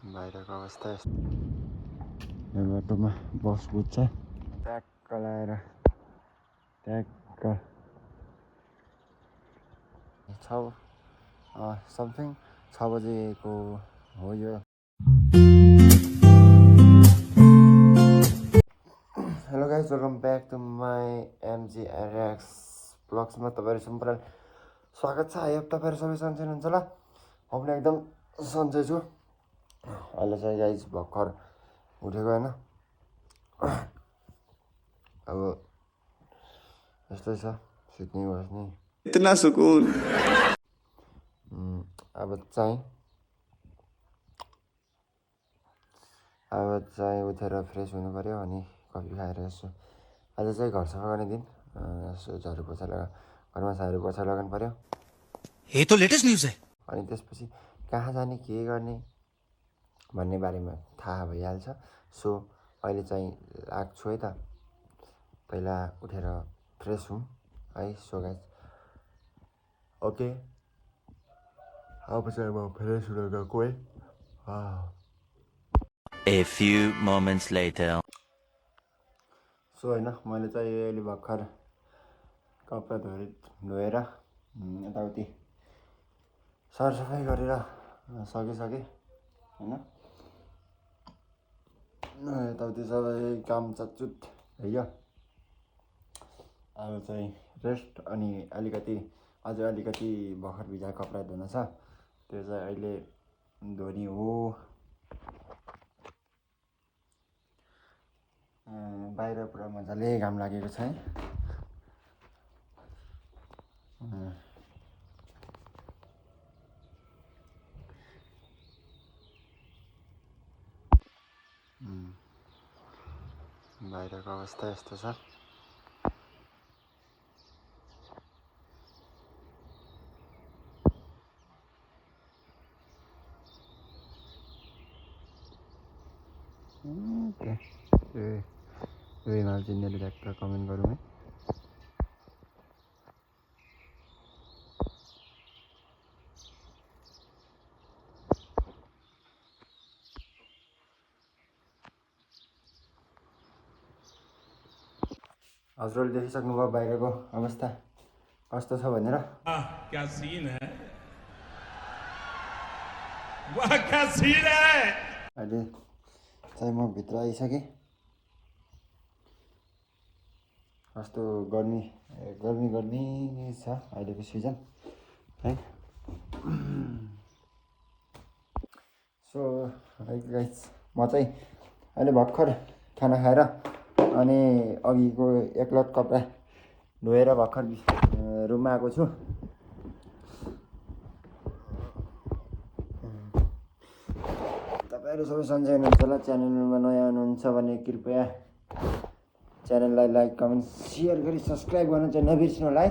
बाहिरको अवस्था यस्तो। यो बाटोमा बस बुझ्छ ट्याक्क लाएर ट्याक्क समथिङ 6 बजेको हो यो। Hello guys, welcome back to my MGRX ब्लग्समा तपाईँहरू सम्पूर्ण स्वागत छ। आयो तपाईँहरू सबै सन्चै हुनुहुन्छ होला। म पनि एकदम सन्चै छु। अहिले चाहिँ गाइज भर्खर उठेको होइन, अब यस्तै छ, सुत्ने बस्ने इतना सुकून। अब चाहिँ उठेर फ्रेस हुनु पऱ्यो अनि कफी खाएर यसो आज चाहिँ घर सफा गर्ने दिन। यसो झाडु पोछा घरमा झाडु पोछा लगाउनु पऱ्यो। ये तो लेटेस्ट न्यूज़ है। अनि त्यसपछि कहाँ जाने के गर्ने भन्ने बारेमा थाहा भइहाल्छ। सो अहिले चाहिँ लाग्छु है त, पहिला उठेर फ्रेस हुँ है। सो गाइस ओके, अब चाहिँ म फ्रेस हुन गएको है। A few moments later. So होइन, मैले चाहिँ अहिले भर्खर कपडा धोएर यताउति सरसफाइ गरेर सकेँ होइन। यताउति सबै काम चटचुट भयो। अब चाहिँ रेस्ट अनि अझै अलिकति भर्खर भिजाएको कपडा धुन छ, त्यो चाहिँ अहिले धोनी हो। बाहिर पुरा मजाले घाम लागेको छ है। बाहिरको अवस्था यस्तो छ। हिमाल चिन्नेले ट्याक्क कमेन्ट गरौँ है। हजुरहरूले देखिसक्नुभयो बाहिरको अवस्था कस्तो छ भनेर। क्या सीन है, वाह क्या सीन है। अहिले चाहिँ म भित्र आइसकेँ। कस्तो गर्मी छ अहिलेको सिजन है। सो गाइस, म चाहिँ अहिले भर्खर खाना खाएर अनि अघिको एक लट कपडा धोएर भर्खर रुममा आएको छु। तपाईँहरू सबै सन्चै हुनुहुन्छ होला। च्यानलमा नयाँ हुनुहुन्छ भने कृपया च्यानललाई लाइक कमेन्ट शेयर गरी सब्सक्राइब गर्न चाहिँ नबिर्सिनु होला है।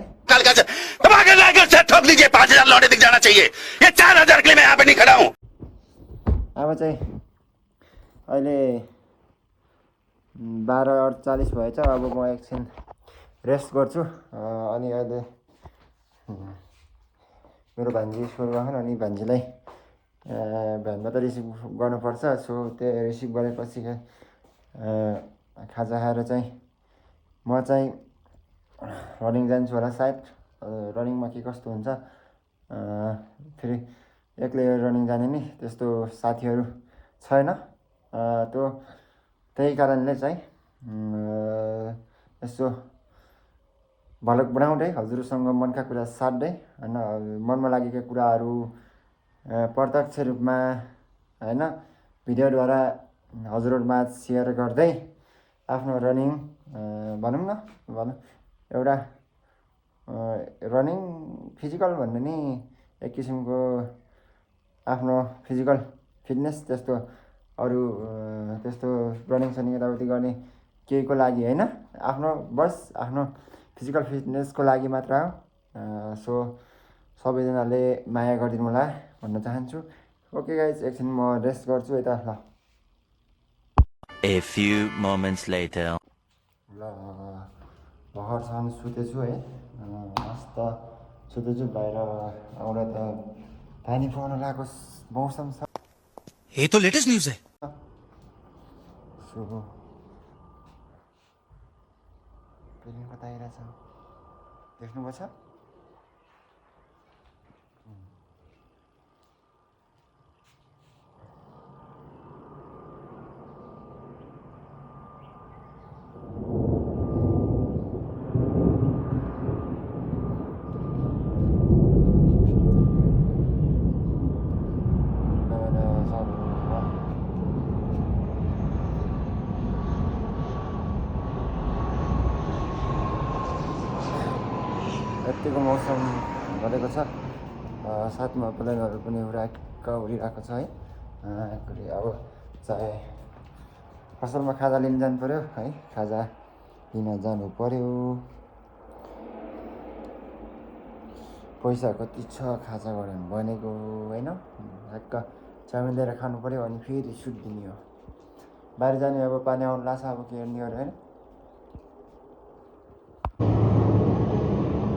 ठोक दीजिए, 5,000 लौटे दिख जाना चाहिए। ये 4,000 के लिए मैं यहाँ पे नहीं खड़ा हूँ। अब चाहिँ अहिले 12:48 भएछ। अब म एकछिन रेस्ट गर्छु। अनि अहिले मेरो भान्जी स्कुल गएन अनि भान्जीलाई भ्यानमा त रिसिभ गर्नुपर्छ। सो त्यो रिसिभ गरेपछि खाजा खाएर चाहिँ म चाहिँ रनिङ जान्छु होला सायद। रनिङमा के कस्तो हुन्छ, फेरि एक्लै रनिङ जाने नि त्यस्तो साथीहरू छैन। त्यही कारणले चाहिँ यसो भ्लग बनाउँदै हजुरसँग मनका कुरा साट्दै होइन, मनमा लागेका कुराहरू प्रत्यक्ष रूपमा होइन भिडियोद्वारा हजुरहरूमा सेयर गर्दै आफ्नो रनिङ भनौँ एउटा रनिङ फिजिकल भन्ने नि एक किसिमको आफ्नो फिजिकल फिटनेस त्यस्तो अरू त्यस्तो रनिङ सनिङ यताउति गर्ने केहीको लागि होइन, आफ्नो फिजिकल फिटनेसको लागि मात्र हो। सो सबैजनाले माया गरिदिनु होला भन्न चाहन्छु। ओके गाइज, एकछिन म रेस्ट गर्छु यता। ल A few moments later. ल भर्खरसम्म सुतेछु है, मस्त सुतेछु। बाहिर आउँदा त पानी पर्न लागेको मौसम छ। ये तो लेटेस्ट न्यूज है। सो फिल्म कता आइरहेछ देख्नुभएको छ यतिको मौसम गरेको छ साथमा प्लेनहरू पनि उडाएका उडिरहेको छ है अब चाहे फसलमा खाजा लिन जानु पर्यो है खाजा लिन जानु पर्यो पैसा कति छ खाजाबाट भनेको होइन ढक्क चाउमिन लिएर खानु पर्यो अनि फेरि सुट दिने हो बाहिर जाने अब पानी आउनु लाग्छ अब के गर्ने होइन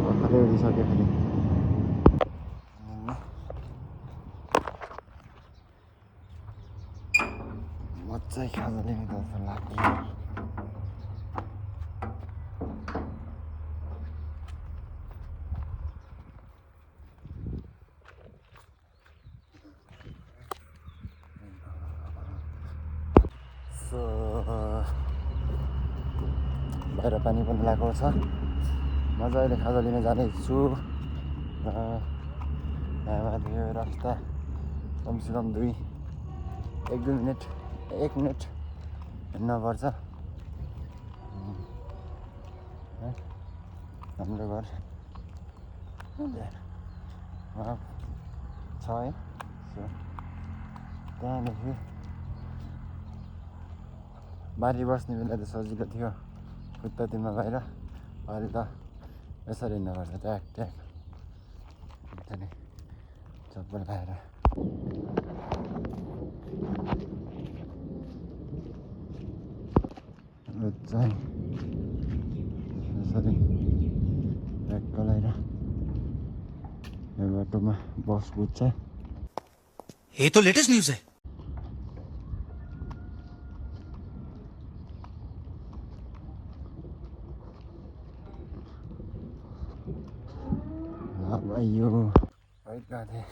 भर्खरै उडिसक्यो फेरि मजाले खाजा लिने जस्तो लाग्यो बाहिर पानी पनि लागेको छ मजाले खाजा लिन जानेछु यहाँमाथि यो रास्ता कमसेकम 1-2 मिनट 1 मिनट हिँड्नुपर्छ हाम्रो घर छ है त्यहाँदेखि बारी बस्ने बेला त सजिलो थियो खुट्टातिमा बाहिर अहिले त यसरी हिँड्नुपर्छ ट्याक ट्याक चप्पल खाएर चाहिँ यसरी ट्याक्क लगाएर यो बाटोमा बस कुद्छ ये तो लेटेस्ट न्यूज है। यो है गएको थिएँ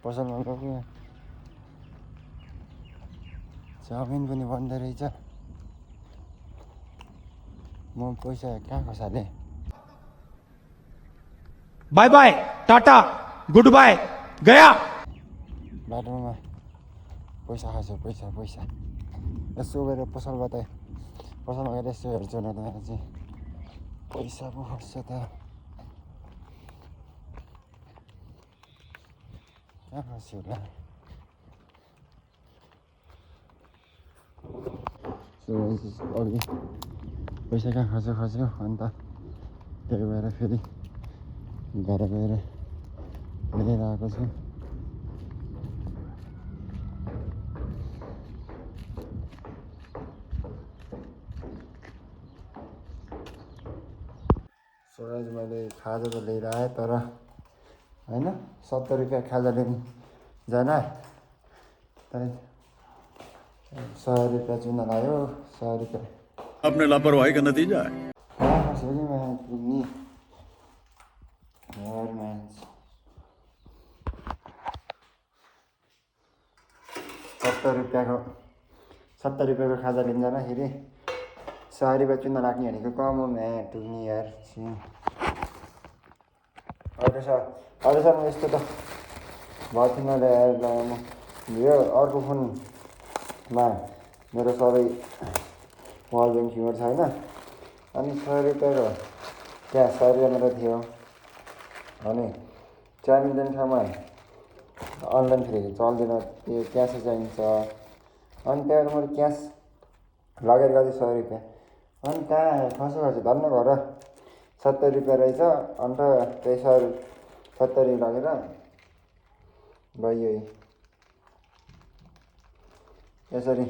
पसलमा गएको चाउमिन पनि बन्द रहेछ म पैसा कहाँ खसालेँ bye bye tata goodbye गया। बाटोमा पैसा खस्यो पैसा यसो गरेर पसलमा गएर यसो हेर्छु न त चाहिँ पैसा पो खस्छ त कहाँ खस्यो होला अघि पैसा कहाँ खस्यो अन्त त्यही भएर फेरि घर गएर लिएर आएको छु आज मैले खाजा त लिएर आएँ तर होइन 70 रुपियाँ खाजा लिनु जाना तर 100 रुपियाँ चुन लाग्यो 100 रुपियाँ अपने लापरवाही का नतीजा है सत्तर रुपियाँको खाजा लिन जाँदाखेरि 100 रुपियाँ चुन्न लाग्ने भनेको कम हो टुक्ने यार अहिलेसम्म यस्तो त भएको थिएन ल्याएर यो अर्को फोनमा मेरो सबै मोबाइल ब्याङ्क फिङ्गर छ होइन अनि 100 रुपियाँको त्यहाँ 100 रुपियाँ मात्रै थियो अनि चाउमिन दिने ठाउँमा अनलाइन फेरि चल्दैन त्यो क्यासै चाहिन्छ अनि त्यहाँबाट मैले क्यास लगेर गएको 100 रुपियाँ अनि कहाँ खस्यो धन्न घर 70 रुपियाँ रहेछ अन्त त्यही 70 लगेर गयो यसरी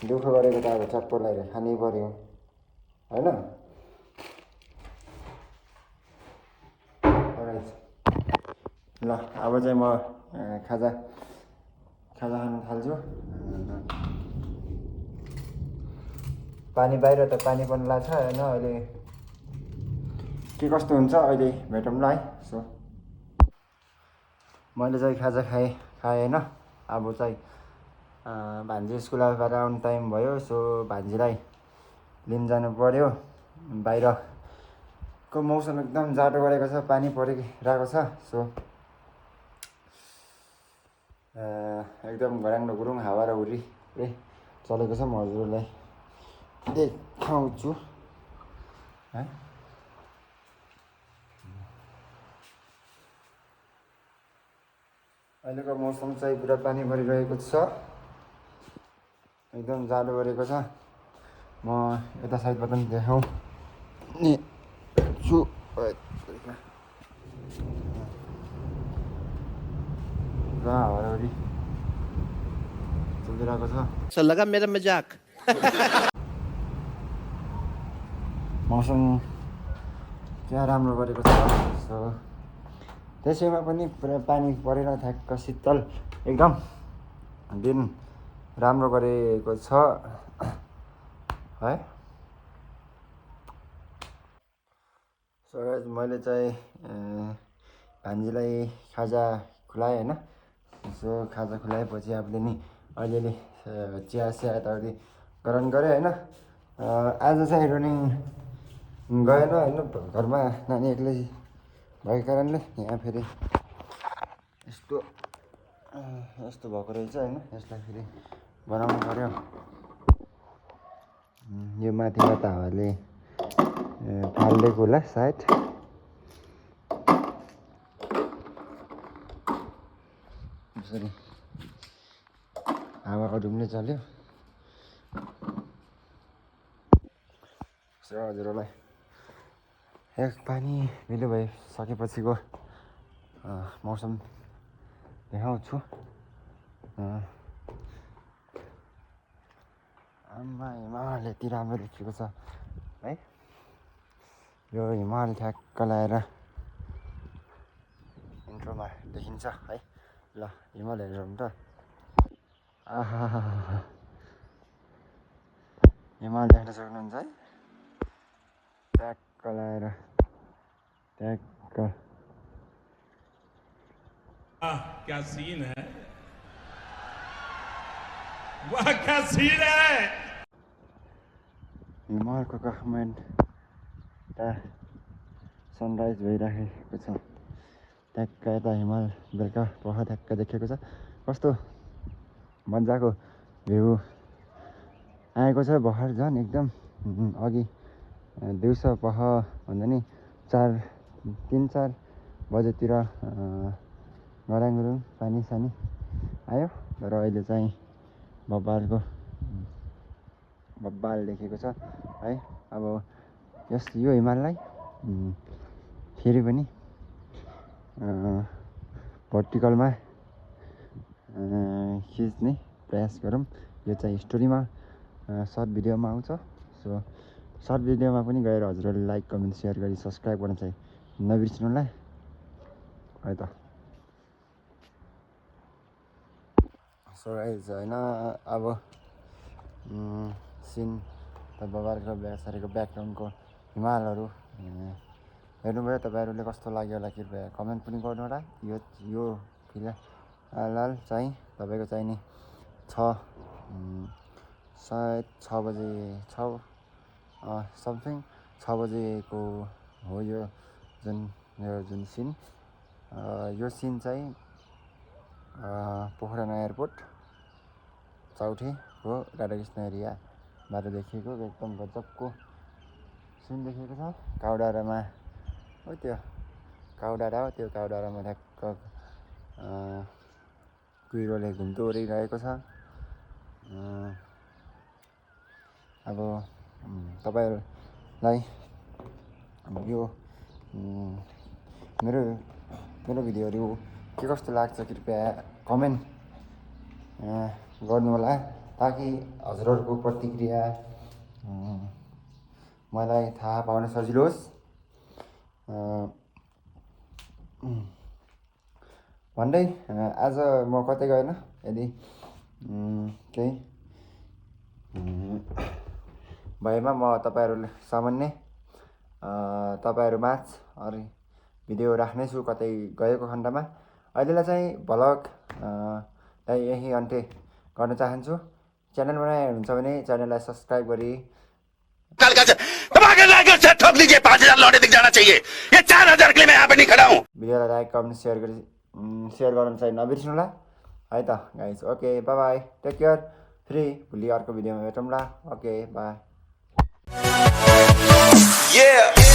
दुःख गरेको त अब चप्पल लगाएर खानै पर्यो होइन ल अब चाहिँ म खाजा खान थाल्छु। पानी बाहिर त पानी पनि लाग्छ होइन, अहिले के कस्तो हुन्छ अहिले भेटौँला है। सो मैले चाहिँ खाजा खाएँ होइन। अब चाहिँ भान्जी स्कुलबाट आउने टाइम भयो। सो भान्जीलाई लिन जानु पऱ्यो। बाहिरको मौसम एकदम जाडो गरेको छ, पानी परिरहेको छ। सो एकदम घराङ्डो गुरुङ हावा र हुरी चलेको छ। म हजुरलाई देखाउँछु है। अहिलेको मौसम चाहिँ पुरा पानी परिरहेको छ, एकदम जाडो गरेको छ। म यता साइडबाट पनि देखाउने छु। हावाहुरी चलिरहेको छ। अच्छा लगा मेरा मजाक। मौसम क्या राम्रो गरेको छ। सो त्यसैमा पनि पुरा पानी परेर ठ्याक्क शीतल एकदम दिन राम्रो गरेको छ है। सो मैले चाहिँ भान्जीलाई खाजा खुलाएँ होइन। सो खाजा खुलाएपछि आफूले नि अलिअलि चिया यताउति गरम गरेँ होइन। आज चाहिँ रनिङ गएन होइन, घरमा नानी एक्लै भएको कारणले यहाँ फेरि यस्तो भएको रहेछ होइन। यसलाई फेरि बनाउनु पऱ्यो। यो माथिबाट हावाले फालिदिएको होला सायद। यसरी हावाको डुम्ले चल्यो। हजुरहरूलाई एक पानी भिलो भइसकेपछिको मौसम देखाउँछु। आम्मा हिमाल यति राम्रो देखिएको छ है। यो हिमाल ठ्याक्क लगाएर इन्ट्रोमा देखिन्छ है। ल हिमाल हेरेर त आहा हिमाल देख्न सक्नुहुन्छ है। ट्याक्क लगाएर ट्याक्क। क्या सीन है, वाह क्या सीन है। हिमालको काठमाडौँ सनराइज भइराखेको छ। ट्याक्क यता हिमाल बेलुका पख ट्याक्क देखेको छ। कस्तो मजाको भ्यू आएको छ। भर्खर झन् एकदम अघि दिउँसो पख भन्दा नि 3-4 बजेतिर गराङगुरुङ पानी सानी आयो। तर अहिले चाहिँ बब्बाल देखेको छ है। अब यो हिमाललाई फेरि पनि भर्टिकलमा खिच्ने प्रयास गरौँ। यो चाहिँ स्टोरीमा सर्ट भिडियोमा आउँछ। सो सर्ट भिडियोमा पनि गएर हजुरहरूले लाइक कमेन्ट सेयर गरी सब्सक्राइब गर्न चाहिँ नबिर्सिनु होला है त। सो गाइज होइन अब सिन त बबारको सारीको ब्याकग्राउन्डको हिमालहरू हेर्नुभयो। तपाईँहरूले कस्तो लाग्यो होला कृपया कमेन्ट पनि गर्नु होला। यो फिलहाल चाहिँ तपाईँको चाहिँ नि सायद 6 बजे समथिङ 6 बजेको हो यो जुन सिन। यो सिन चाहिँ पोखरा नयाँ एयरपोर्ट चौथीको राधाकृष्ण एरियाबाट देखिएको एकदम गजबको सिन देखेको छ। काउडाँडामा हो त्यो काउडाँडा हो। त्यो काउडाँडामा ठ्याक्क कुहिरोले घुम्दो ओरिरहेको छ। अब तपाईँहरूलाई यो मेरो भिडियोहरू के कस्तो लाग्छ कृपया कमेन्ट गर्नु होला, ताकि हजुरहरूको प्रतिक्रिया मलाई थाहा पाउन सजिलो होस्। भन्दै आज म कतै गएन यदि केही भएमा म तपाईँहरू सामान्य तपाईँहरूमाझ अरू भिडियो राख्नेछु कतै गएको खण्डमा। अहिलेलाई चाहिँ भ्लग यही अन्त्य गर्न चाहन्छु। च्यानल बनाए हुनुहुन्छ भने च्यानललाई सब्सक्राइब गरी ठोक लीजिए 5000 लौटे दिख जाना चाहिए। ये 4000 के लिए मैं यहाँ पे नहीं खड़ा हूँ। भिडियोलाई लाइक कमेन्ट सेयर गर्न चाहिँ नबिर्सिनुहोला है त guys. Okay bye bye, take care. फेरि भोलि अर्को भिडियोमा भेटौँला। Okay by. Yeah.